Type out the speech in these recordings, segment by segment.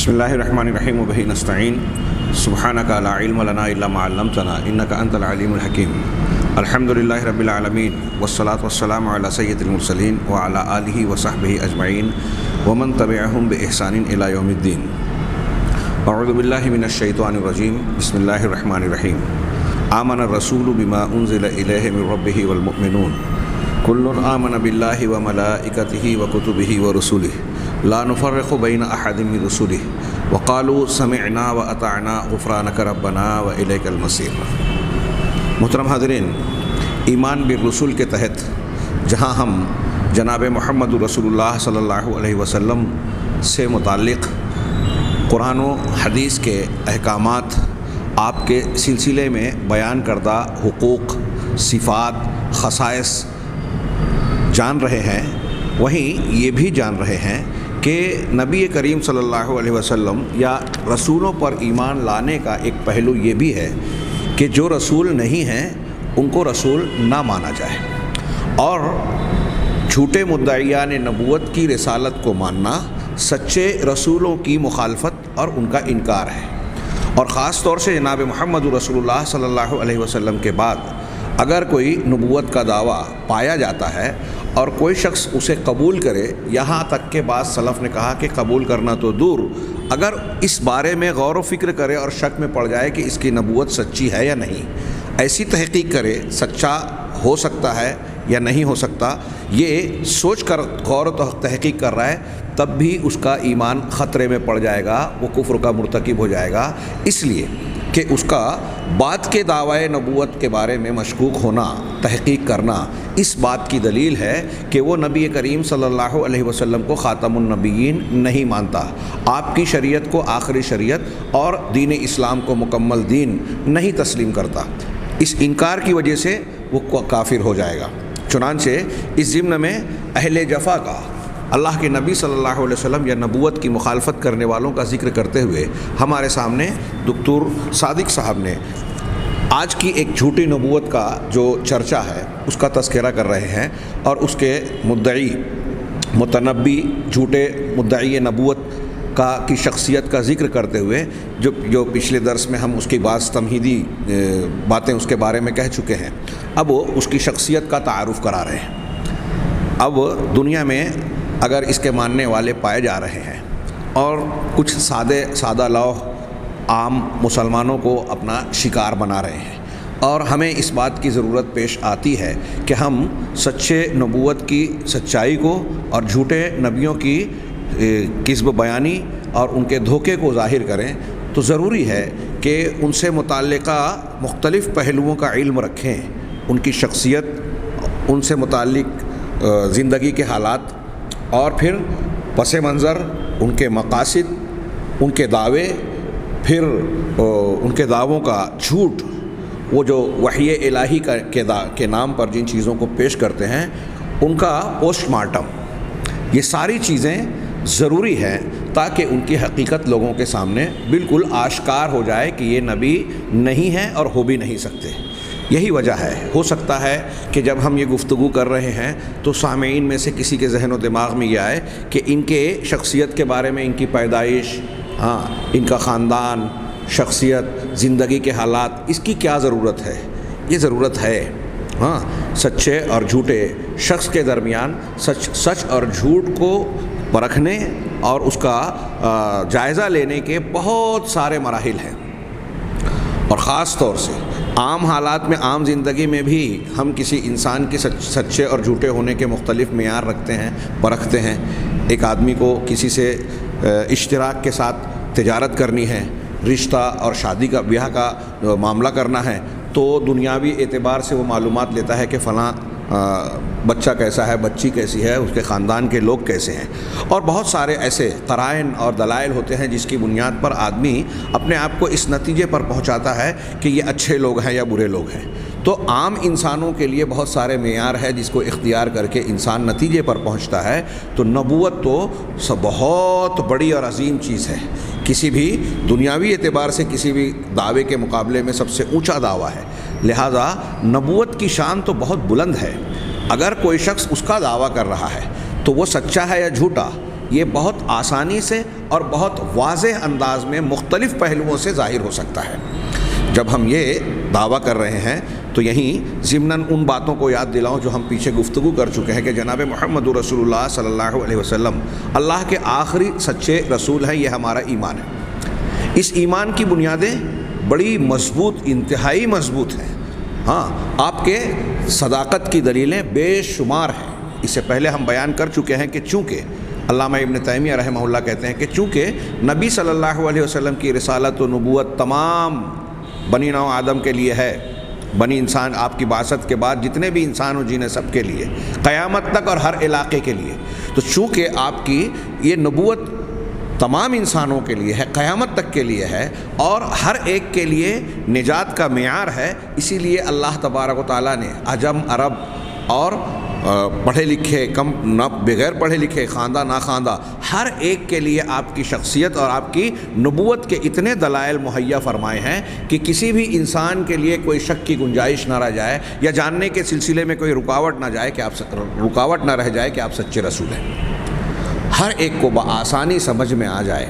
بسم اللہ الرحمن الرحیم وبہ نستعین سبحانک لا علم لنا الا ما علمتنا انک انت العلیم الحکیم الحمد للہ رب العالمین والصلاة والسلام علی سید المرسلین وعلی آلہ وصحبہ اجمعین ومن تبعہم بإحسان الی یوم الدین. اعوذ باللہ من الشیطان الرجیم. بسم اللہ الرحمن الرحیم. آمن الرسول بما انزل الیہ من ربہ والمؤمنون کل آمن باللہ وملائکتہ وکتبہ ورسلہ لا نفرق بین احد من رسلہ وقالوا سمعنا واطعنا غفرانک ربنا والیک المصیر. محترم حاضرین، ایمان بالرسول کے تحت جہاں ہم جناب محمد رسول اللہ صلی اللہ علیہ وسلم سے متعلق قرآن و حدیث کے احکامات، آپ کے سلسلے میں بیان کردہ حقوق، صفات، خصائص جان رہے ہیں، وہیں یہ بھی جان رہے ہیں کہ نبی کریم صلی اللہ علیہ وسلم یا رسولوں پر ایمان لانے کا ایک پہلو یہ بھی ہے کہ جو رسول نہیں ہیں ان کو رسول نہ مانا جائے، اور جھوٹے مدعیان نبوت کی رسالت کو ماننا سچے رسولوں کی مخالفت اور ان کا انکار ہے. اور خاص طور سے جناب محمد رسول اللہ صلی اللہ علیہ وسلم کے بعد اگر کوئی نبوت کا دعویٰ پایا جاتا ہے اور کوئی شخص اسے قبول کرے، یہاں تک کہ بعض سلف نے کہا کہ قبول کرنا تو دور، اگر اس بارے میں غور و فکر کرے اور شک میں پڑ جائے کہ اس کی نبوت سچی ہے یا نہیں، ایسی تحقیق کرے سچا ہو سکتا ہے یا نہیں ہو سکتا، یہ سوچ کر غور و تحقیق کر رہا ہے، تب بھی اس کا ایمان خطرے میں پڑ جائے گا، وہ کفر کا مرتکب ہو جائے گا، اس لیے کہ اس کا بعد کے دعوی نبوت کے بارے میں مشکوک ہونا، تحقیق کرنا اس بات کی دلیل ہے کہ وہ نبی کریم صلی اللہ علیہ وسلم کو خاتم النبیین نہیں مانتا، آپ کی شریعت کو آخری شریعت اور دین اسلام کو مکمل دین نہیں تسلیم کرتا. اس انکار کی وجہ سے وہ کافر ہو جائے گا. چنانچہ اس ضمن میں اہل جفا کا اللہ کے نبی صلی اللہ علیہ وسلم یا نبوت کی مخالفت کرنے والوں کا ذکر کرتے ہوئے ہمارے سامنے دکتور صادق صاحب نے آج کی ایک جھوٹی نبوت کا جو چرچا ہے اس کا تذکرہ کر رہے ہیں، اور اس کے مدعی، متنبی، جھوٹے مدعی نبوت کی شخصیت کا ذکر کرتے ہوئے جو پچھلے درس میں ہم اس کی بعض تمہیدی باتیں اس کے بارے میں کہہ چکے ہیں، اب وہ اس کی شخصیت کا تعارف کرا رہے ہیں. اب دنیا میں اگر اس کے ماننے والے پائے جا رہے ہیں اور کچھ سادہ لوح عام مسلمانوں کو اپنا شکار بنا رہے ہیں، اور ہمیں اس بات کی ضرورت پیش آتی ہے کہ ہم سچے نبوت کی سچائی کو اور جھوٹے نبیوں کی کذب بیانی اور ان کے دھوکے کو ظاہر کریں، تو ضروری ہے کہ ان سے متعلقہ مختلف پہلوؤں کا علم رکھیں، ان کی شخصیت، ان سے متعلق زندگی کے حالات، اور پھر پس منظر ان کے مقاصد، ان کے دعوے، پھر ان کے دعووں کا جھوٹ، وہ جو وحی الہی کے نام پر جن چیزوں کو پیش کرتے ہیں ان کا پوسٹ مارٹم، یہ ساری چیزیں ضروری ہیں تاکہ ان کی حقیقت لوگوں کے سامنے بالکل آشکار ہو جائے کہ یہ نبی نہیں ہیں اور ہو بھی نہیں سکتے. یہی وجہ ہے، ہو سکتا ہے کہ جب ہم یہ گفتگو کر رہے ہیں تو سامعین میں سے کسی کے ذہن و دماغ میں یہ آئے کہ ان کے شخصیت کے بارے میں، ان کی پیدائش، ان کا خاندان، شخصیت، زندگی کے حالات، اس کی کیا ضرورت ہے؟ یہ ضرورت ہے. سچے اور جھوٹے شخص کے درمیان سچ اور جھوٹ کو پرکھنے اور اس کا جائزہ لینے کے بہت سارے مراحل ہیں، اور خاص طور سے عام حالات میں، عام زندگی میں بھی ہم کسی انسان کے سچے اور جھوٹے ہونے کے مختلف معیار رکھتے ہیں، پرکھتے ہیں. ایک آدمی کو کسی سے اشتراک کے ساتھ تجارت کرنی ہے، رشتہ اور شادی کا، بیاہ کا معاملہ کرنا ہے، تو دنیاوی اعتبار سے وہ معلومات لیتا ہے کہ فلاں بچہ کیسا ہے، بچی کیسی ہے، اس کے خاندان کے لوگ کیسے ہیں، اور بہت سارے ایسے قرائن اور دلائل ہوتے ہیں جس کی بنیاد پر آدمی اپنے آپ کو اس نتیجے پر پہنچاتا ہے کہ یہ اچھے لوگ ہیں یا برے لوگ ہیں. تو عام انسانوں کے لیے بہت سارے معیار ہے جس کو اختیار کر کے انسان نتیجے پر پہنچتا ہے. تو نبوت تو بہت بڑی اور عظیم چیز ہے، کسی بھی دنیاوی اعتبار سے کسی بھی دعوے کے مقابلے میں سب سے اونچا دعویٰ ہے. لہذا نبوت کی شان تو بہت بلند ہے. اگر کوئی شخص اس کا دعویٰ کر رہا ہے تو وہ سچا ہے یا جھوٹا، یہ بہت آسانی سے اور بہت واضح انداز میں مختلف پہلوؤں سے ظاہر ہو سکتا ہے۔ جب ہم یہ دعویٰ کر رہے ہیں تو یہیں ضمناً ان باتوں کو یاد دلاؤں جو ہم پیچھے گفتگو کر چکے ہیں کہ جناب محمد رسول اللہ صلی اللہ علیہ وسلم اللہ کے آخری سچے رسول ہیں، یہ ہمارا ایمان ہے۔ اس ایمان کی بنیادیں بڑی مضبوط، انتہائی مضبوط ہیں۔ ہاں، آپ کے صداقت کی دلیلیں بے شمار ہیں۔ اس سے پہلے ہم بیان کر چکے ہیں کہ چونکہ علامہ ابن تیمیہ رحمہ اللہ کہتے ہیں کہ چونکہ نبی صلی اللہ علیہ وسلم کی رسالت و نبوت تمام بنی نوع آدم کے لیے ہے، بنی انسان آپ کی بعثت کے بعد جتنے بھی انسان و جن سب کے لیے، قیامت تک اور ہر علاقے کے لیے، تو چونکہ آپ کی یہ نبوت تمام انسانوں کے لیے ہے، قیامت تک کے لیے ہے اور ہر ایک کے لیے نجات کا معیار ہے، اسی لیے اللہ تبارک و تعالیٰ نے عجم، عرب اور پڑھے لکھے، کم نہ بغیر پڑھے لکھے، خواندہ ناخواندہ، ہر ایک کے لیے آپ کی شخصیت اور آپ کی نبوت کے اتنے دلائل مہیا فرمائے ہیں کہ کسی بھی انسان کے لیے کوئی شک کی گنجائش نہ رہ جائے یا جاننے کے سلسلے میں کوئی رکاوٹ نہ رہ جائے کہ آپ سچے رسول ہیں۔ ہر ایک کو بآسانی سمجھ میں آ جائے،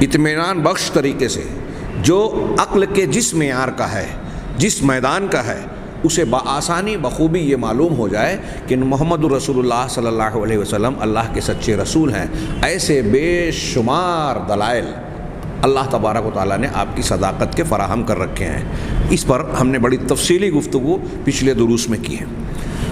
اطمینان بخش طریقے سے، جو عقل کے جس معیار کا ہے، جس میدان کا ہے، اسے بآسانی بخوبی یہ معلوم ہو جائے کہ محمد رسول اللہ صلی اللہ علیہ وسلم اللہ کے سچے رسول ہیں۔ ایسے بے شمار دلائل اللہ تبارک و تعالیٰ نے آپ کی صداقت کے فراہم کر رکھے ہیں۔ اس پر ہم نے بڑی تفصیلی گفتگو پچھلے دروس میں کی ہے۔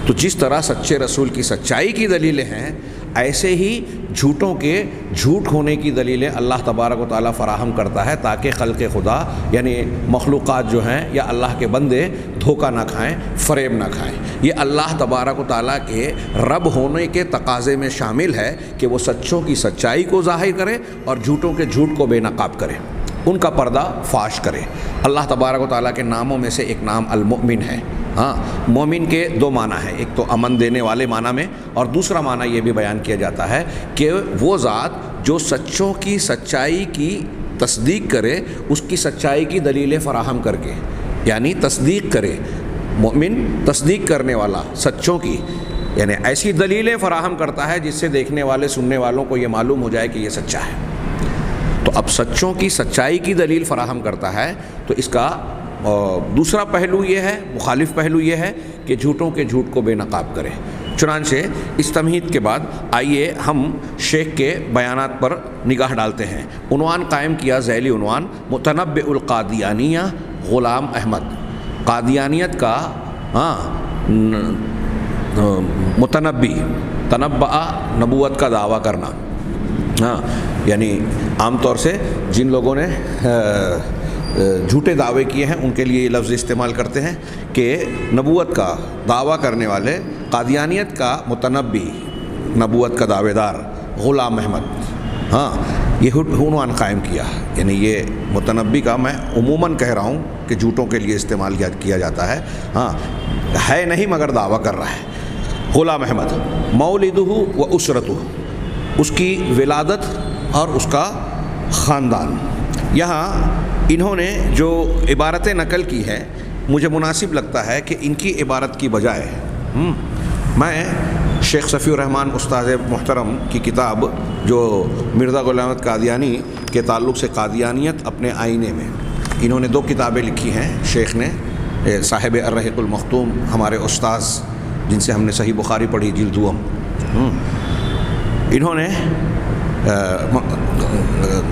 تو جس طرح سچے رسول کی سچائی کی دلیلیں ہیں، ایسے ہی جھوٹوں کے جھوٹ ہونے کی دلیلیں اللہ تبارک و تعالیٰ فراہم کرتا ہے تاکہ خلق خدا یعنی مخلوقات جو ہیں یا اللہ کے بندے دھوکہ نہ کھائیں، فریب نہ کھائیں۔ یہ اللہ تبارک و تعالیٰ کے رب ہونے کے تقاضے میں شامل ہے کہ وہ سچوں کی سچائی کو ظاہر کرے اور جھوٹوں کے جھوٹ کو بے نقاب کرے، ان کا پردہ فاش کرے۔ اللہ تبارک و تعالیٰ کے ناموں میں سے ایک نام المؤمن ہے۔ ہاں، مومن کے دو معنی ہیں، ایک تو امن دینے والے معنی میں، اور دوسرا معنی یہ بھی بیان کیا جاتا ہے کہ وہ ذات جو سچوں کی سچائی کی تصدیق کرے، اس کی سچائی کی دلیلیں فراہم کر کے، یعنی تصدیق کرے۔ مومن تصدیق کرنے والا سچوں کی، یعنی ایسی دلیلیں فراہم کرتا ہے جس سے دیکھنے والے سننے والوں کو یہ معلوم ہو جائے کہ یہ سچا ہے۔ تو اب سچوں کی سچائی کی دلیل فراہم کرتا ہے، تو اس کا دوسرا پہلو یہ ہے، مخالف پہلو یہ ہے کہ جھوٹوں کے جھوٹ کو بے نقاب کرے۔ چنانچہ اس تمہید کے بعد آئیے ہم شیخ کے بیانات پر نگاہ ڈالتے ہیں۔ عنوان قائم کیا، ذیلی عنوان، متنبع القادیانیہ غلام احمد۔ قادیانیت کا متنبی، تنبع نبوت کا دعویٰ کرنا، یعنی عام طور سے جن لوگوں نے جھوٹے دعوے کیے ہیں ان کے لیے یہ لفظ استعمال کرتے ہیں کہ نبوت کا دعویٰ کرنے والے، قادیانیت کا متنبی، نبوت کا دعوے دار غلام احمد، یہ عنوان قائم کیا۔ یعنی یہ متنبی کا میں عموماً کہہ رہا ہوں کہ جھوٹوں کے لیے استعمال کیا جاتا ہے، ہے نہیں مگر دعویٰ کر رہا ہے۔ غلام احمد، مولدہ و اسرتہ، اس کی ولادت اور اس کا خاندان۔ یہاں انہوں نے جو عبارتیں نقل کی ہیں، مجھے مناسب لگتا ہے کہ ان کی عبارت کی بجائے میں شیخ صفی الرحمن استاد محترم کی کتاب جو مرزا غلام احمد قادیانی کے تعلق سے قادیانیت اپنے آئینے میں، انہوں نے 2 کتابیں لکھی ہیں شیخ نے، صاحب الرحیق المختوم، ہمارے استاذ جن سے ہم نے صحیح بخاری پڑھی جلد دوم، انہوں نے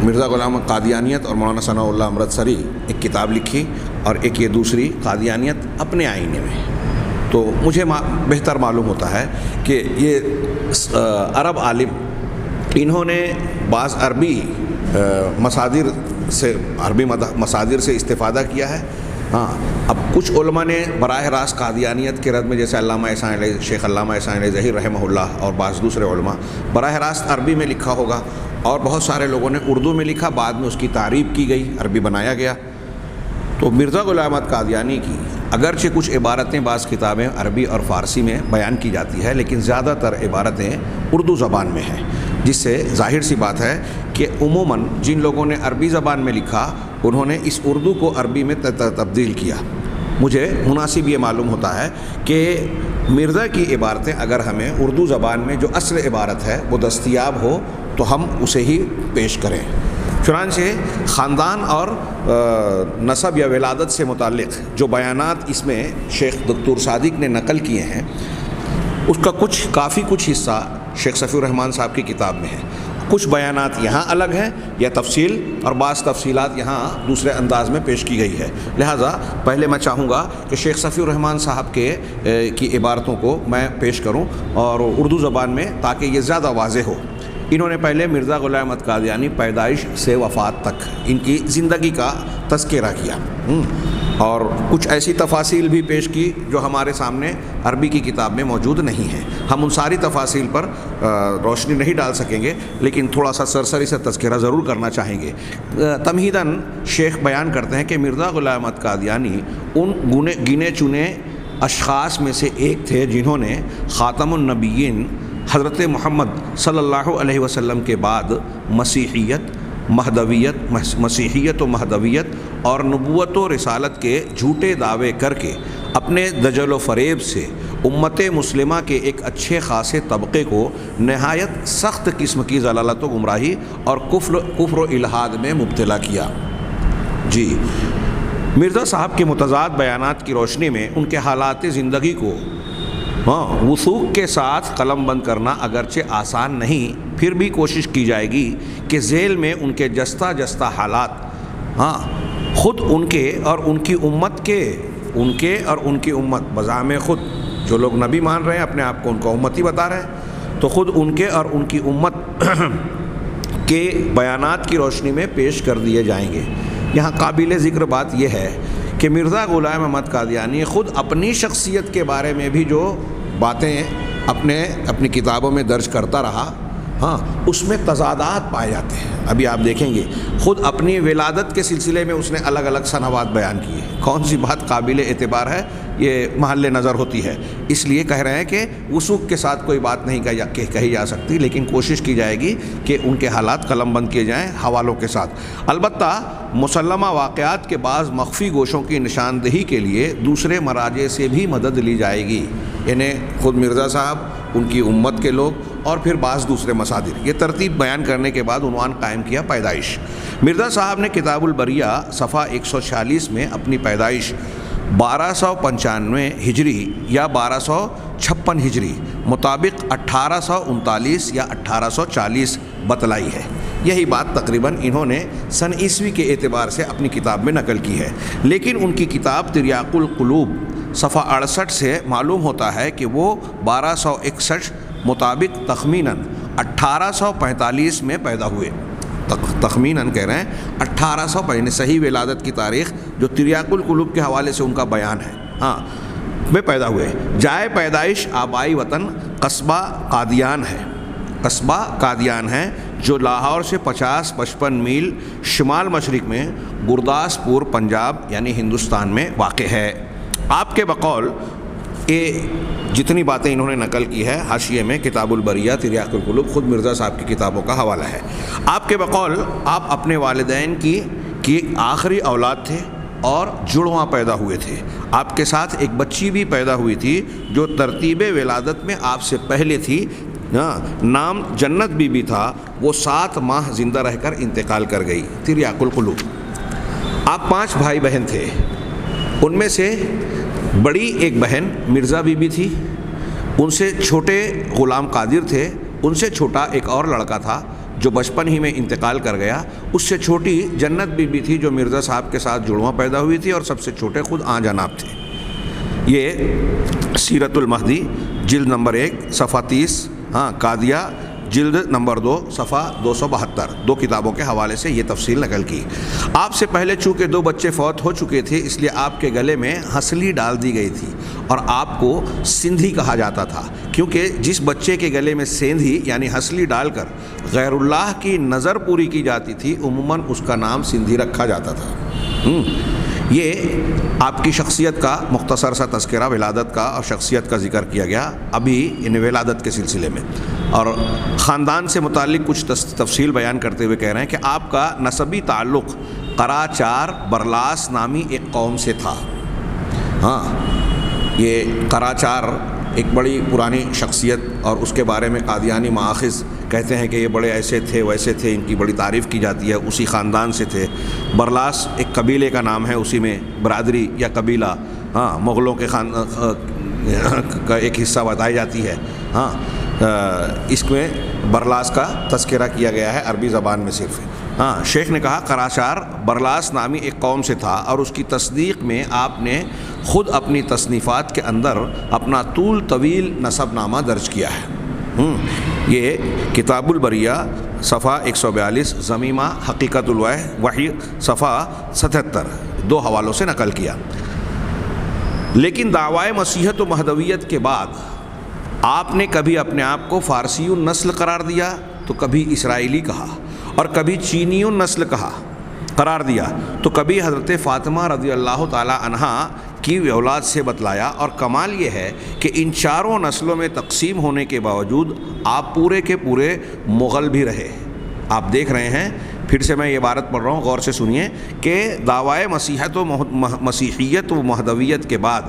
مرزا غلام قادیانیت اور مولانا ثناء اللہ امرتسری ایک کتاب لکھی، اور ایک یہ دوسری قادیانیت اپنے آئینے میں۔ تو مجھے بہتر معلوم ہوتا ہے کہ یہ عرب عالم، انہوں نے بعض عربی مصادر سے استفادہ کیا ہے۔ اب کچھ علماء نے براہ راست قادیانیت کے رد میں، جیسے شیخ علامہ احسان علیہ ظہیر رحمہ اللہ اور بعض دوسرے علماء، براہ راست عربی میں لکھا ہوگا، اور بہت سارے لوگوں نے اردو میں لکھا، بعد میں اس کی تعریف کی گئی، عربی بنایا گیا۔ تو مرزا غلام احمد قادیانی کی اگرچہ کچھ عبارتیں بعض کتابیں عربی اور فارسی میں بیان کی جاتی ہے، لیکن زیادہ تر عبارتیں اردو زبان میں ہیں، جس سے ظاہر سی بات ہے کہ عموماً جن لوگوں نے عربی زبان میں لکھا، انہوں نے اس اردو کو عربی میں تبدیل کیا، مجھے مناسب یہ معلوم ہوتا ہے کہ مرزا کی عبارتیں اگر ہمیں اردو زبان میں جو اصل عبارت ہے وہ دستیاب ہو تو ہم اسے ہی پیش کریں۔ چنانچہ خاندان اور نسب یا ولادت سے متعلق جو بیانات اس میں شیخ دکتور صادق نے نقل کیے ہیں، اس کا کافی کچھ حصہ شیخ صفی الرحمن صاحب کی کتاب میں ہے۔ کچھ بیانات یہاں الگ ہیں یا تفصیل، اور بعض تفصیلات یہاں دوسرے انداز میں پیش کی گئی ہے۔ لہٰذا پہلے میں چاہوں گا کہ شیخ صفی الرحمن صاحب کی عبارتوں کو میں پیش کروں اور اردو زبان میں، تاکہ یہ زیادہ واضح ہو۔ انہوں نے پہلے مرزا غلام احمد قادیانی پیدائش سے وفات تک ان کی زندگی کا تذکرہ کیا، اور کچھ ایسی تفاصیل بھی پیش کی جو ہمارے سامنے عربی کی کتاب میں موجود نہیں ہیں۔ ہم ان ساری تفاصیل پر روشنی نہیں ڈال سکیں گے، لیکن تھوڑا سا سرسری سے تذکرہ ضرور کرنا چاہیں گے۔ تمہیداً شیخ بیان کرتے ہیں کہ مرزا غلام احمد قادیانی ان گنے چنے اشخاص میں سے ایک تھے جنہوں نے خاتم النبیین حضرت محمد صلی اللہ علیہ وسلم کے بعد مسیحیت و مہدویت اور نبوت و رسالت کے جھوٹے دعوے کر کے اپنے دجل و فریب سے امت مسلمہ کے ایک اچھے خاصے طبقے کو نہایت سخت قسم کی ضلالت و گمراہی اور کفر و الحاد میں مبتلا کیا۔ جی، مرزا صاحب کے متضاد بیانات کی روشنی میں ان کے حالات زندگی کو وثوق کے ساتھ قلم بند کرنا اگرچہ آسان نہیں، پھر بھی کوشش کی جائے گی کہ ذیل میں ان کے جستہ حالات خود ان کے اور ان کی امت بزعم خود، جو لوگ نبی مان رہے ہیں اپنے آپ کو ان کا امتی بتا رہے ہیں، تو خود ان کے اور ان کی امت کے بیانات کی روشنی میں پیش کر دیے جائیں گے۔ یہاں قابل ذکر بات یہ ہے کہ مرزا غلام احمد قادیانی خود اپنی شخصیت کے بارے میں بھی جو باتیں اپنی کتابوں میں درج کرتا رہا، اس میں تضادات پائے جاتے ہیں۔ ابھی آپ دیکھیں گے خود اپنی ولادت کے سلسلے میں اس نے الگ الگ سنوات بیان کیے۔ کون سی بات قابل اعتبار ہے یہ محل نظر ہوتی ہے، اس لیے کہہ رہے ہیں کہ وثوق کے ساتھ کوئی بات نہیں کہی جا سکتی، لیکن کوشش کی جائے گی کہ ان کے حالات قلم بند کیے جائیں حوالوں کے ساتھ۔ البتہ مسلمہ واقعات کے بعض مخفی گوشوں کی نشاندہی کے لیے دوسرے مراجع سے بھی مدد لی جائے گی، یعنی خود مرزا صاحب، ان کی امت کے لوگ اور پھر بعض دوسرے مصادر۔ یہ ترتیب بیان کرنے کے بعد عنوان قائم کیا پیدائش۔ مرزا صاحب نے کتاب البریہ صفحہ 146 میں اپنی پیدائش 1295 ہجری یا 1256 ہجری مطابق 1839 یا 1840 بتلائی ہے۔ یہی بات تقریباً انہوں نے سن عیسوی کے اعتبار سے اپنی کتاب میں نقل کی ہے، لیکن ان کی کتاب تریاق القلوب صفحہ 68 سے معلوم ہوتا ہے کہ وہ 1261 مطابق تخمیناً 1845 میں پیدا ہوئے۔ تخمیناً کہہ رہے ہیں 1845، صحیح ولادت کی تاریخ جو تریاق القلوب کے حوالے سے ان کا بیان ہے میں پیدا ہوئے۔ جائے پیدائش آبائی وطن قصبہ قادیان ہے جو لاہور سے 50-55 میل شمال مشرق میں گرداسپور پنجاب یعنی ہندوستان میں واقع ہے۔ آپ کے بقول یہ جتنی باتیں انہوں نے نقل کی ہے حاشیے میں کتاب البریہ تریاق القلوب خود مرزا صاحب کی کتابوں کا حوالہ ہے۔ آپ کے بقول آپ اپنے والدین کی آخری اولاد تھے اور جڑواں پیدا ہوئے تھے۔ آپ کے ساتھ ایک بچی بھی پیدا ہوئی تھی جو ترتیب ولادت میں آپ سے پہلے تھی، نام جنت بی بی تھا، وہ 7 ماہ زندہ رہ کر انتقال کر گئی۔ تریاق القلوب۔ آپ 5 بھائی بہن تھے، ان میں سے بڑی ایک بہن مرزا بی بی تھی، ان سے چھوٹے غلام قادر تھے، ان سے چھوٹا ایک اور لڑکا تھا جو بچپن ہی میں انتقال کر گیا، اس سے چھوٹی جنت بی بی تھی جو مرزا صاحب کے ساتھ جڑواں پیدا ہوئی تھی، اور سب سے چھوٹے خود آن جناب تھے۔ یہ سیرت المہدی جلد نمبر 1 صفحہ 30، قادیہ جلد نمبر 2 صفحہ 272، 2 کتابوں کے حوالے سے یہ تفصیل نقل کی۔ آپ سے پہلے چونکہ 2 بچے فوت ہو چکے تھے، اس لیے آپ کے گلے میں ہنسلی ڈال دی گئی تھی اور آپ کو سندھی کہا جاتا تھا، کیونکہ جس بچے کے گلے میں سیندھی یعنی ہنسلی ڈال کر غیر اللہ کی نظر پوری کی جاتی تھی، عموماً اس کا نام سندھی رکھا جاتا تھا۔ یہ آپ کی شخصیت کا مختصر سا تذکرہ ولادت کا اور شخصیت کا ذکر کیا گیا ابھی ان ولادت کے سلسلے میں، اور خاندان سے متعلق کچھ تفصیل بیان کرتے ہوئے کہہ رہے ہیں کہ آپ کا نسبی تعلق قراچار برلاس نامی ایک قوم سے تھا۔ ہاں، یہ قراچار ایک بڑی پرانی شخصیت، اور اس کے بارے میں قادیانی مآخذ کہتے ہیں کہ یہ بڑے ایسے تھے ویسے تھے، ان کی بڑی تعریف کی جاتی ہے، اسی خاندان سے تھے۔ برلاس ایک قبیلے کا نام ہے، اسی میں برادری یا قبیلہ، ہاں، مغلوں کے کا ایک حصہ بتائی جاتی ہے۔ ہاں، اس میں برلاس کا تذکرہ کیا گیا ہے عربی زبان میں صرف۔ ہاں، شیخ نے کہا قراچار برلاس نامی ایک قوم سے تھا، اور اس کی تصدیق میں آپ نے خود اپنی تصنیفات کے اندر اپنا طویل نسب نامہ درج کیا ہے۔ یہ کتاب البریہ صفحہ 142، زمیمہ حقیقت الوحی صفحہ 77، دو حوالوں سے نقل کیا۔ لیکن دعوی مسیحیت و مہدویت کے بعد آپ نے کبھی اپنے آپ کو فارسی النسل قرار دیا تو کبھی اسرائیلی کہا، اور کبھی چینی النسل قرار دیا تو کبھی حضرت فاطمہ رضی اللہ تعالی عنہا کی اولاد سے بتلایا۔ اور کمال یہ ہے کہ ان چاروں نسلوں میں تقسیم ہونے کے باوجود آپ پورے کے پورے مغل بھی رہے۔ آپ دیکھ رہے ہیں، پھر سے میں یہ عبارت پڑھ رہا ہوں، غور سے سنیے، کہ دعوی مسیحیت و مہدویت کے بعد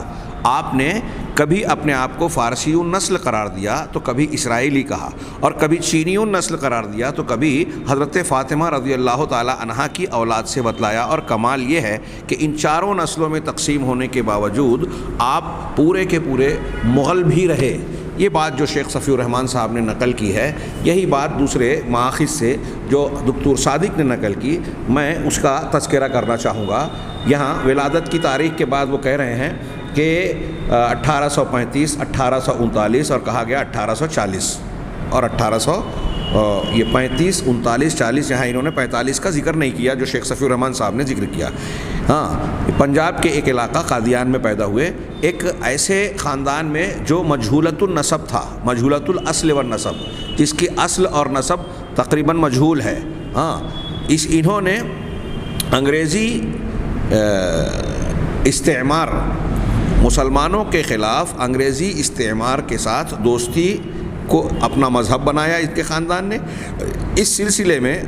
آپ نے کبھی اپنے آپ کو فارسی النسل قرار دیا تو کبھی اسرائیلی کہا، اور کبھی چینی النسل قرار دیا تو کبھی حضرت فاطمہ رضی اللہ تعالی عنہا کی اولاد سے بتلایا۔ اور کمال یہ ہے کہ ان چاروں نسلوں میں تقسیم ہونے کے باوجود آپ پورے کے پورے مغل بھی رہے۔ یہ بات جو شیخ صفی الرحمن صاحب نے نقل کی ہے، یہی بات دوسرے مآخذ سے جو دکتور صادق نے نقل کی، میں اس کا تذکرہ کرنا چاہوں گا۔ یہاں ولادت کی تاریخ کے بعد وہ کہہ رہے ہیں کہ 1835، 1839، اور کہا گیا 1840 اور 35، 39، 40، یہاں انہوں نے 45 کا ذکر نہیں کیا جو شیخ صفی الرحمن صاحب نے ذکر کیا۔ ہاں، پنجاب کے ایک علاقہ قادیان میں پیدا ہوئے، ایک ایسے خاندان میں جو مجہولۃ النسب تھا، مجہولۃ الاصل والنسب، جس کی اصل اور نسب تقریباً مجہول ہے۔ ہاں، انہوں نے انگریزی استعمار، مسلمانوں کے خلاف انگریزی استعمار کے ساتھ دوستی کو اپنا مذہب بنایا اس کے خاندان نے۔ اس سلسلے میں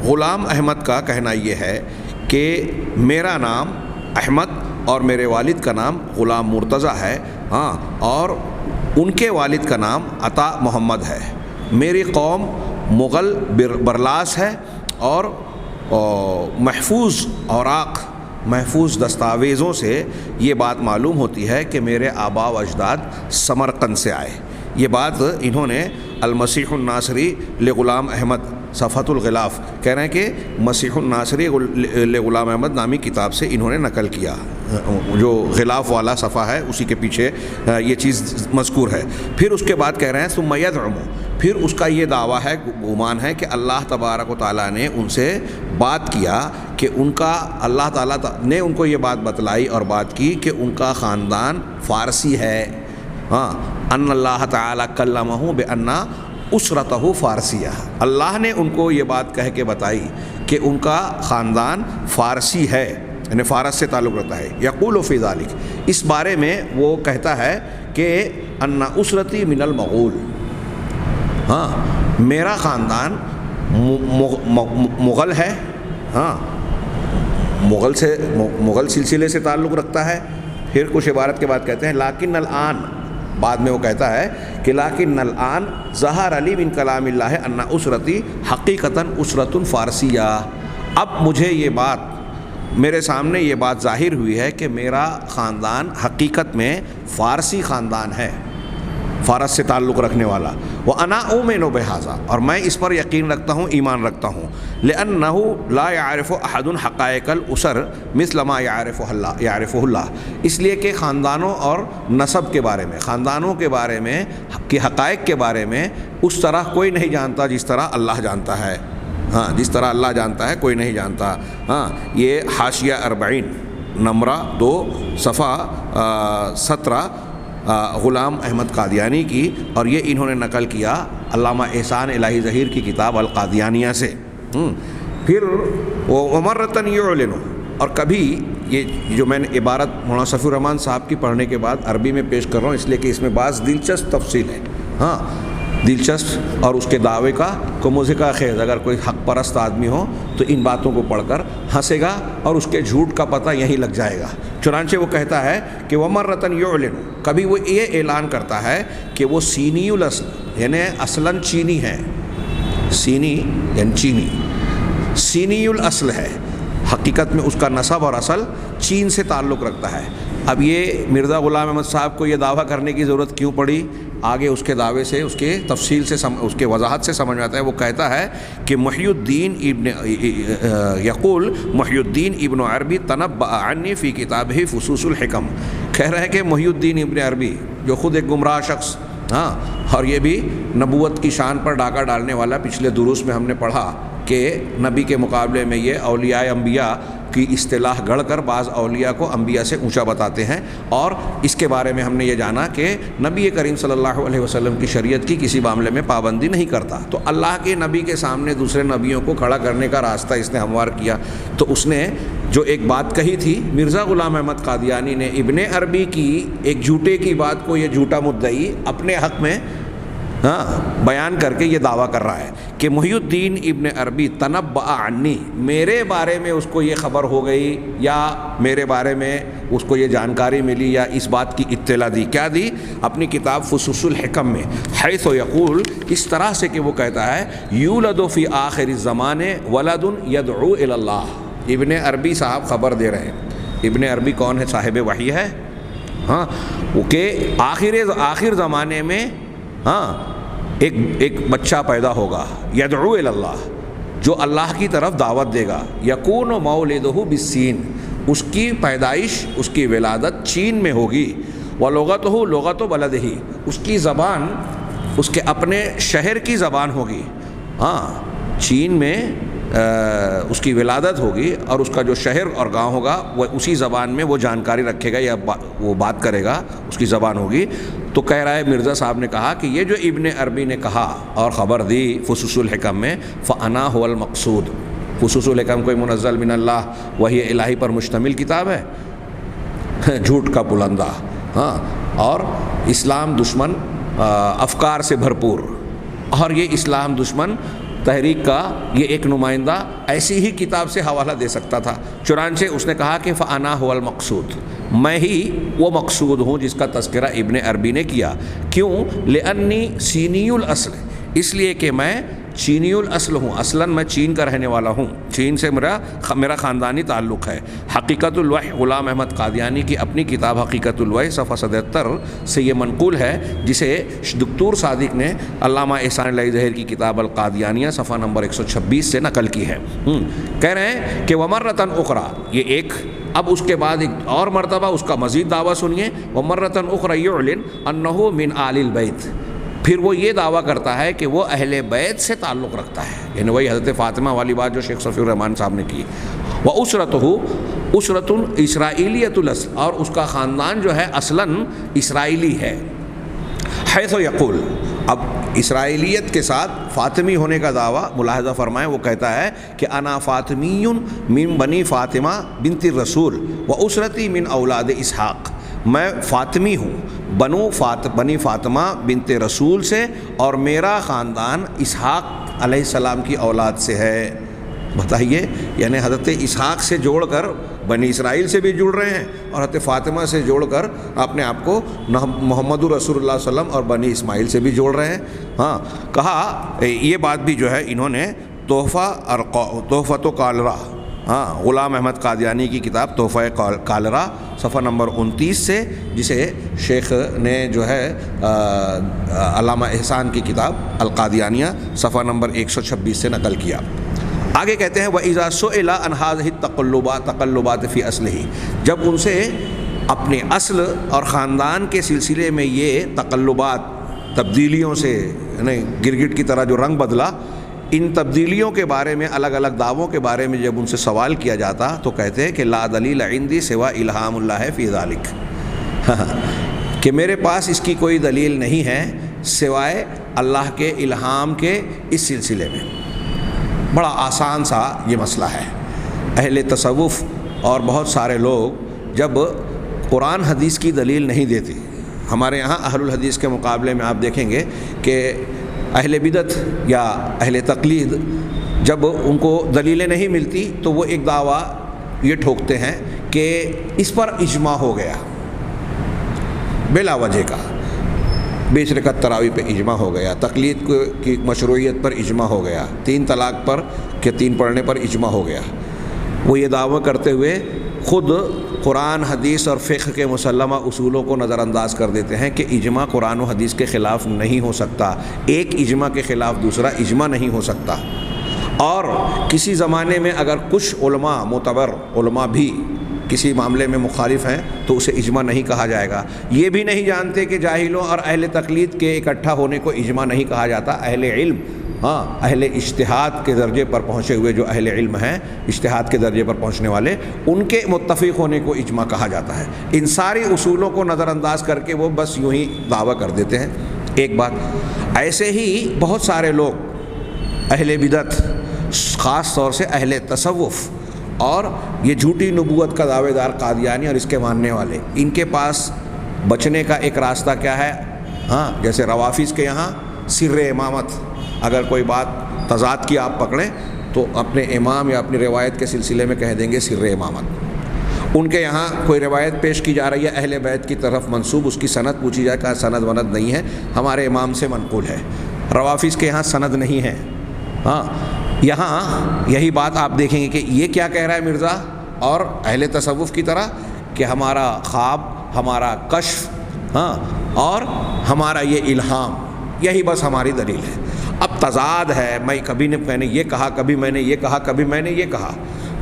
غلام احمد کا کہنا یہ ہے کہ میرا نام احمد اور میرے والد کا نام غلام مرتضیٰ ہے، ہاں، اور ان کے والد کا نام عطا محمد ہے۔ میری قوم مغل برلاس ہے، اور محفوظ اوراق، محفوظ دستاویزوں سے یہ بات معلوم ہوتی ہے کہ میرے آبا و اجداد سمرقند سے آئے۔ یہ بات انہوں نے المسیح الناصری لغلام احمد صفحۃ الغلاف کہہ رہے ہیں کہ مسیح الناصری لغلام احمد نامی کتاب سے انہوں نے نقل کیا، جو غلاف والا صفحہ ہے اسی کے پیچھے یہ چیز مذکور ہے۔ پھر اس کے بعد کہہ رہے ہیں ثم یزعم، پھر اس کا یہ دعویٰ ہے، گمان ہے کہ اللہ تبارک و تعالیٰ نے ان سے بات کیا کہ ان کا، اللہ تعالیٰ نے ان کو یہ بات بتلائی اور بات کی کہ ان کا خاندان فارسی ہے۔ ہاں، ان اللہ تعالیٰ کلمہ بان اسرتہ فارسیہ، اللہ نے ان کو یہ بات کہہ کے بتائی کہ ان کا خاندان فارسی ہے، یعنی فارس سے تعلق رکھتا ہے۔ یقول فی ذلک، اس بارے میں وہ کہتا ہے کہ ان اسرتی من المغول، ہاں، میرا خاندان مغل ہے، ہاں، مغل سلسلے سے تعلق رکھتا ہے۔ پھر کچھ عبارت کے بعد کہتے ہیں لیکن الآن، بعد میں وہ کہتا ہے کہ لیکن الآن ظہر علی من کلام اللہ ان اسرتی حقیقتاً اسرت فارسیہ، اب مجھے یہ بات، میرے سامنے یہ بات ظاہر ہوئی ہے کہ میرا خاندان حقیقت میں فارسی خاندان ہے، فارس سے تعلق رکھنے والا۔ وَأَنَا أُؤْمِنُ بِهَذَا، اور میں اس پر یقین رکھتا ہوں، ایمان رکھتا ہوں۔ لِأَنَّهُ لَا يَعْرِفُ أَحَدٌ حَقَائِقَ الْأُسَرِ مِثْلَ مَا يَعْرِفُهُ اللَّهُ، اس لیے کہ خاندانوں اور نسب کے بارے میں، خاندانوں کے بارے میں، کہ حقائق کے بارے میں اس طرح کوئی نہیں جانتا جس طرح اللہ جانتا ہے۔ ہاں، جس طرح اللہ جانتا ہے کوئی نہیں جانتا۔ ہاں، یہ حاشیہ 40 نمبر 2 صفحہ 17 غلام احمد قادیانی کی، اور یہ انہوں نے نقل کیا علامہ احسان الہی ظہیر کی کتاب القادیانیہ سے۔ پھر ومرتن یعلن، اور کبھی یہ جو میں نے عبارت مولانا صفی الرحمن صاحب کی پڑھنے کے بعد عربی میں پیش کر رہا ہوں اس لیے کہ اس میں بعض دلچسپ تفصیل ہے۔ ہاں، دلچسپ اور اس کے دعوے کا کو مضحکہ خیز اگر کوئی حق پرست آدمی ہو تو ان باتوں کو پڑھ کر ہنسے گا اور اس کے جھوٹ کا پتہ یہیں لگ جائے گا۔ چنانچہ وہ کہتا ہے کہ وَمَرَّةً يُعْلِنُ، کبھی وہ یہ اعلان کرتا ہے کہ وہ سینی الاصل یعنی اصلاً چینی ہے، سینی یعنی چینی، سینی الاصل ہے، حقیقت میں اس کا نسب اور اصل چین سے تعلق رکھتا ہے۔ اب یہ مرزا غلام احمد صاحب کو یہ دعویٰ کرنے کی ضرورت کیوں پڑی؟ آگے اس کے دعوے سے اس کے تفصیل سے اس کے وضاحت سے سمجھ میں آتا ہے۔ وہ کہتا ہے کہ محی الدین یقول محی الدین ابن عربی تنبأ عنی فی کتابہ فصوص الحکم، کہہ رہے ہیں کہ محی الدین ابن عربی جو خود ایک گمراہ شخص، ہاں، اور یہ بھی نبوت کی شان پر ڈاکہ ڈالنے والا، پچھلے دروس میں ہم نے پڑھا کہ نبی کے مقابلے میں یہ اولیاء انبیاء کی اصطلاح گڑھ کر بعض اولیاء کو انبیاء سے اونچا بتاتے ہیں، اور اس کے بارے میں ہم نے یہ جانا کہ نبی کریم صلی اللہ علیہ وسلم کی شریعت کی کسی معاملے میں پابندی نہیں کرتا، تو اللہ کے نبی کے سامنے دوسرے نبیوں کو کھڑا کرنے کا راستہ اس نے ہموار کیا۔ تو اس نے جو ایک بات کہی تھی، مرزا غلام احمد قادیانی نے ابن عربی کی ایک جھوٹے کی بات کو یہ جھوٹا مدعی اپنے حق میں بیان کر کے یہ دعویٰ کر رہا ہے کہ محی الدین ابن عربی تنبأ عنی، میرے بارے میں اس کو یہ خبر ہو گئی یا میرے بارے میں اس کو یہ جانکاری ملی یا اس بات کی اطلاع دی، کیا دی؟ اپنی کتاب فصوص الحکم میں، حیث یقول، اس طرح سے کہ وہ کہتا ہے یولد فی آخر الزمان ولد یدعو الی اللہ۔ ابن عربی صاحب خبر دے رہے ہیں۔ ابن عربی کون ہے؟ صاحب وحی ہے، ہاں، وہ کہ آخر زمانے میں ایک بچہ پیدا ہوگا، یدعو الی اللہ، جو اللہ کی طرف دعوت دے گا، یکون مولدہ بالصین، اس کی پیدائش، اس کی ولادت چین میں ہوگی، ولغتہ لغت بلدہ، اس کی زبان اس کے اپنے شہر کی زبان ہوگی، ہاں، چین میں اس کی ولادت ہوگی اور اس کا جو شہر اور گاؤں ہوگا وہ اسی زبان میں وہ جانکاری رکھے گا یا وہ بات کرے گا، اس کی زبان ہوگی۔ تو کہہ رہا ہے مرزا صاحب نے کہا کہ یہ جو ابن عربی نے کہا اور خبر دی فصوص الحکم میں، فَأَنَا هُوَ الْمَقْصُودُ، فصوص الحکم کوئی منزل من اللہ وحی الہی پر مشتمل کتاب ہے، جھوٹ کا پلندہ، ہاں، اور اسلام دشمن افکار سے بھرپور، اور یہ اسلام دشمن تحریک کا یہ ایک نمائندہ ایسی ہی کتاب سے حوالہ دے سکتا تھا۔ چنانچہ اس نے کہا کہ فَأَنَا هُوَ الْمَقْصُودُ، میں ہی وہ مقصود ہوں جس کا تذکرہ ابن عربی نے کیا۔ کیوں؟ لِأَنِّي سِینِی الْأَصْلِ، اس لیے کہ میں چینی الاصل ہوں، اصلاً میں چین کا رہنے والا ہوں، چین سے میرا خاندانی تعلق ہے۔ حقیقت الوحی غلام احمد قادیانی کی اپنی کتاب حقیقت الوحی صفحہ 77 سے یہ منقول ہے، جسے دکتور صادق نے علامہ احسان اللہ ظہیر کی کتاب القادیانیہ صفحہ نمبر 126 سے نقل کی ہے۔ کہہ رہے ہیں کہ ومرۃ اخرى، یہ ایک، اب اس کے بعد ایک اور مرتبہ اس کا مزید دعویٰ سنیے، ومرۃ اخرى یعلن انہ من آل البیت، پھر وہ یہ دعویٰ کرتا ہے کہ وہ اہل بیت سے تعلق رکھتا ہے، یعنی وہی حضرت فاطمہ والی بات جو شیخ صفی الرحمان صاحب نے کی۔ وَأُسْرَتُهُ أُسْرَةٌ إِسْرَائِيلِيَّةُ الْأَصْلِ، اور اس کا خاندان جو ہے اصلاً اسرائیلی ہے۔ حیث یقول، اب اسرائیلیت کے ساتھ فاطمی ہونے کا دعویٰ ملاحظہ فرمائیں، وہ کہتا ہے کہ انا فاطمی من بنی فاطمہ بنت الرسول واسرتی من اولاد اسحاق، میں فاطمی ہوں بنی فاطمہ بنت رسول سے، اور میرا خاندان اسحاق علیہ السلام کی اولاد سے ہے۔ بتائیے، یعنی حضرت اسحاق سے جوڑ کر بنی اسرائیل سے بھی جڑ رہے ہیں، اور حضرت فاطمہ سے جوڑ کر اپنے آپ کو محمد رسول اللہ صلی اللہ علیہ وسلم اور بنی اسماعیل سے بھی جوڑ رہے ہیں۔ ہاں، کہا یہ بات بھی جو ہے انہوں نے تحفۃ کالرا، ہاں، غلام احمد قادیانی کی کتاب تحفہ کالرا صفحہ نمبر 29 سے، جسے شیخ نے جو ہے علامہ احسان کی کتاب القادیانیہ صفحہ نمبر 126 سے نقل کیا۔ آگے کہتے ہیں وَإِذَا سُئِلَ عَنْ هَذِهِ التَّقَلُّبَاتِ فِي أَصْلِهِ، جب ان سے اپنے اصل اور خاندان کے سلسلے میں یہ تقلبات، تبدیلیوں سے، یعنی گرگٹ کی طرح جو رنگ بدلا، ان تبدیلیوں کے بارے میں، الگ الگ دعووں کے بارے میں جب ان سے سوال کیا جاتا تو کہتے ہیں کہ لا دلیل عندی سوا الہام اللہ فی ذالک، کہ میرے پاس اس کی کوئی دلیل نہیں ہے سوائے اللہ کے الہام کے اس سلسلے میں۔ بڑا آسان سا یہ مسئلہ ہے۔ اہل تصوف اور بہت سارے لوگ جب قرآن حدیث کی دلیل نہیں دیتے، ہمارے یہاں اہل الحدیث کے مقابلے میں آپ دیکھیں گے کہ اہل بدعت یا اہل تقلید جب ان کو دلیلیں نہیں ملتی تو وہ ایک دعویٰ یہ ٹھوکتے ہیں کہ اس پر اجماع ہو گیا، بلا وجہ کا 20 رکعت تراویح پہ اجماع ہو گیا، تقلید کی مشروعیت پر اجماع ہو گیا، 3 طلاق پر کہ 3 پڑھنے پر اجماع ہو گیا۔ وہ یہ دعویٰ کرتے ہوئے خود قرآن حدیث اور فقہ کے مسلمہ اصولوں کو نظر انداز کر دیتے ہیں کہ اجماع قرآن و حدیث کے خلاف نہیں ہو سکتا، ایک اجماع کے خلاف دوسرا اجماع نہیں ہو سکتا، اور کسی زمانے میں اگر کچھ علماء معتبر علماء بھی کسی معاملے میں مخالف ہیں تو اسے اجماع نہیں کہا جائے گا۔ یہ بھی نہیں جانتے کہ جاہلوں اور اہل تقلید کے اکٹھا ہونے کو اجماع نہیں کہا جاتا، اہل علم اہل اجتہاد کے درجے پر پہنچے ہوئے جو اہل علم ہیں، اجتہاد کے درجے پر پہنچنے والے، ان کے متفق ہونے کو اجماع کہا جاتا ہے۔ ان ساری اصولوں کو نظر انداز کر کے وہ بس یوں ہی دعویٰ کر دیتے ہیں۔ ایک بات، ایسے ہی بہت سارے لوگ اہل بدعت، خاص طور سے اہل تصوف اور یہ جھوٹی نبوت کا دعوے دار قادیانی اور اس کے ماننے والے، ان کے پاس بچنے کا ایک راستہ کیا ہے؟ جیسے روافظ کے یہاں سر امامت، اگر کوئی بات تضاد کی آپ پکڑیں تو اپنے امام یا اپنی روایت کے سلسلے میں کہہ دیں گے سر امامت۔ ان کے یہاں کوئی روایت پیش کی جا رہی ہے اہل بیت کی طرف منسوب، اس کی سند پوچھی جائے کہ سند وند نہیں ہے، ہمارے امام سے منقول ہے۔ روافظ کے یہاں سند نہیں ہے۔ یہاں یہی بات آپ دیکھیں گے کہ یہ کیا کہہ رہا ہے مرزا، اور اہل تصوف کی طرح کہ ہمارا خواب، ہمارا کشف اور ہمارا یہ الہام، یہی بس ہماری دلیل ہے۔ اب تضاد ہے، میں نے یہ کہا، کبھی میں نے یہ کہا، کبھی میں نے یہ کہا۔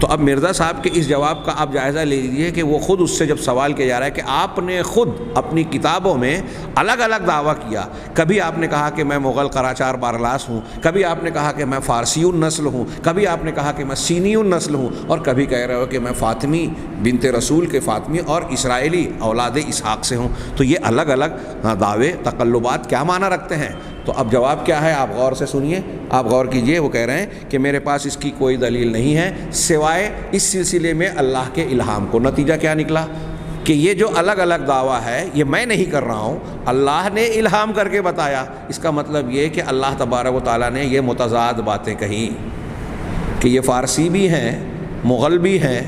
تو اب مرزا صاحب کے اس جواب کا آپ جائزہ لے لیجیے کہ وہ خود اس سے جب سوال کیا جا رہا ہے کہ آپ نے خود اپنی کتابوں میں الگ الگ دعویٰ کیا، کبھی آپ نے کہا کہ میں مغل قراچار بارلاس ہوں، کبھی آپ نے کہا کہ میں فارسی النسل ہوں، کبھی آپ نے کہا کہ میں سینی النسل ہوں، اور کبھی کہہ رہے ہو کہ میں فاطمی بنت رسول کے فاطمی اور اسرائیلی اولاد اسحاق سے ہوں۔ تو یہ الگ الگ دعوے، تقلبات کیا معنی رکھتے ہیں؟ تو اب جواب کیا ہے، آپ غور سے سنیے، آپ غور کیجئے۔ وہ کہہ رہے ہیں کہ میرے پاس اس کی کوئی دلیل نہیں ہے سوائے اس سلسلے میں اللہ کے الہام کو۔ نتیجہ کیا نکلا کہ یہ جو الگ الگ دعویٰ ہے یہ میں نہیں کر رہا ہوں، اللہ نے الہام کر کے بتایا۔ اس کا مطلب یہ کہ اللہ تبارک و تعالیٰ نے یہ متضاد باتیں کہیں کہ یہ فارسی بھی ہیں، مغل بھی ہیں،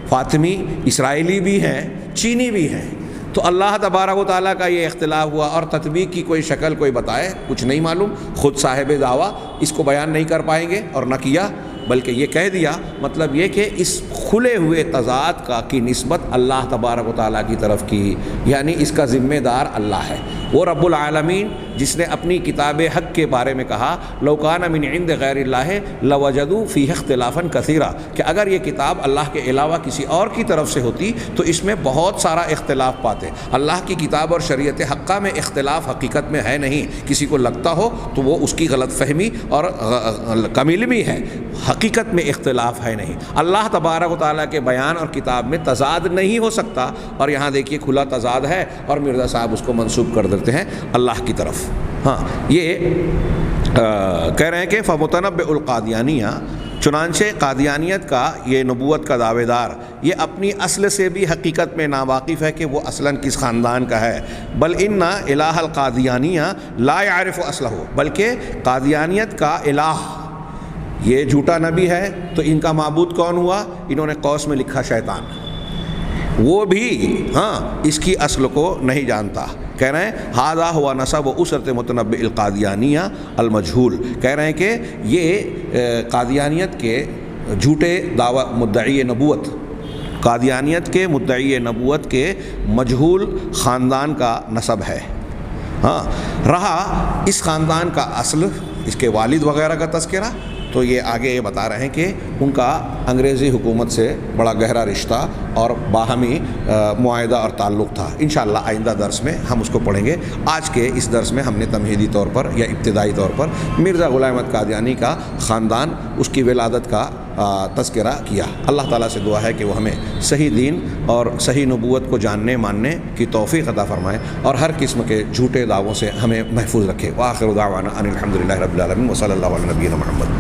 فاطمی اسرائیلی بھی ہیں، چینی بھی ہیں۔ تو اللہ تبارک و تعالیٰ کا یہ اختلاف ہوا، اور تطبیق کی کوئی شکل کوئی بتائے، کچھ نہیں معلوم۔ خود صاحب دعویٰ اس کو بیان نہیں کر پائیں گے اور نہ کیا، بلکہ یہ کہہ دیا۔ مطلب یہ کہ اس کھلے ہوئے تضاد کا کی نسبت اللہ تبارک و تعالیٰ کی طرف کی، یعنی اس کا ذمہ دار اللہ ہے۔ وہ رب العالمین جس نے اپنی کتاب حق کے بارے میں کہا لو کان من عند غیر اللہ لوجدوا فیہ اختلافا کثیرا، کہ اگر یہ کتاب اللہ کے علاوہ کسی اور کی طرف سے ہوتی تو اس میں بہت سارا اختلاف پاتے۔ اللہ کی کتاب اور شریعت حقہ میں اختلاف حقیقت میں ہے نہیں، کسی کو لگتا ہو تو وہ اس کی غلط فہمی اور کم علمی ہے، حقیقت میں اختلاف ہے نہیں۔ اللہ تبارک و تعالیٰ کے بیان اور کتاب میں تضاد نہیں ہو سکتا، اور یہاں دیکھیے کھلا تضاد ہے، اور مرزا صاحب اس کو منسوب کر دیتے ہیں اللہ کی طرف۔ یہ کہہ رہے ہیں کہ فمتنبع القادیانیہ، چنانچہ قادیانیت کا یہ نبوت کا دعوے دار یہ اپنی اصل سے بھی حقیقت میں ناواقف ہے کہ وہ اصلاً کس خاندان کا ہے۔ بل ان الہ القادیانیہ لا يعرف اصلہ، بلکہ قادیانیت کا الہ یہ جھوٹا نبی ہے تو ان کا معبود کون ہوا؟ انہوں نے قوس میں لکھا شیطان، وہ بھی اس کی اصل کو نہیں جانتا۔ کہہ رہے ہیں ھذا ہوا نسب و اسرت متنبع القادیانیہ المجھول، کہہ رہے ہیں کہ یہ قادیانیت کے جھوٹے دعوی مدعی نبوت، قادیانیت کے مدعی نبوت کے مجہول خاندان کا نسب ہے۔ رہا اس خاندان کا اصل، اس کے والد وغیرہ کا تذکرہ، تو یہ آگے یہ بتا رہے ہیں کہ ان کا انگریزی حکومت سے بڑا گہرا رشتہ اور باہمی معاہدہ اور تعلق تھا۔ انشاءاللہ آئندہ درس میں ہم اس کو پڑھیں گے۔ آج کے اس درس میں ہم نے تمہیدی طور پر یا ابتدائی طور پر مرزا غلام احمد قادیانی کا خاندان، اس کی ولادت کا تذکرہ کیا۔ اللہ تعالیٰ سے دعا ہے کہ وہ ہمیں صحیح دین اور صحیح نبوت کو جاننے ماننے کی توفیق عطا فرمائے، اور ہر قسم کے جھوٹے دعووں سے ہمیں محفوظ رکھے۔ وآخر دعوانا ان الحمد للہ رب العالمین وصلی اللہ علی نبینا محمد۔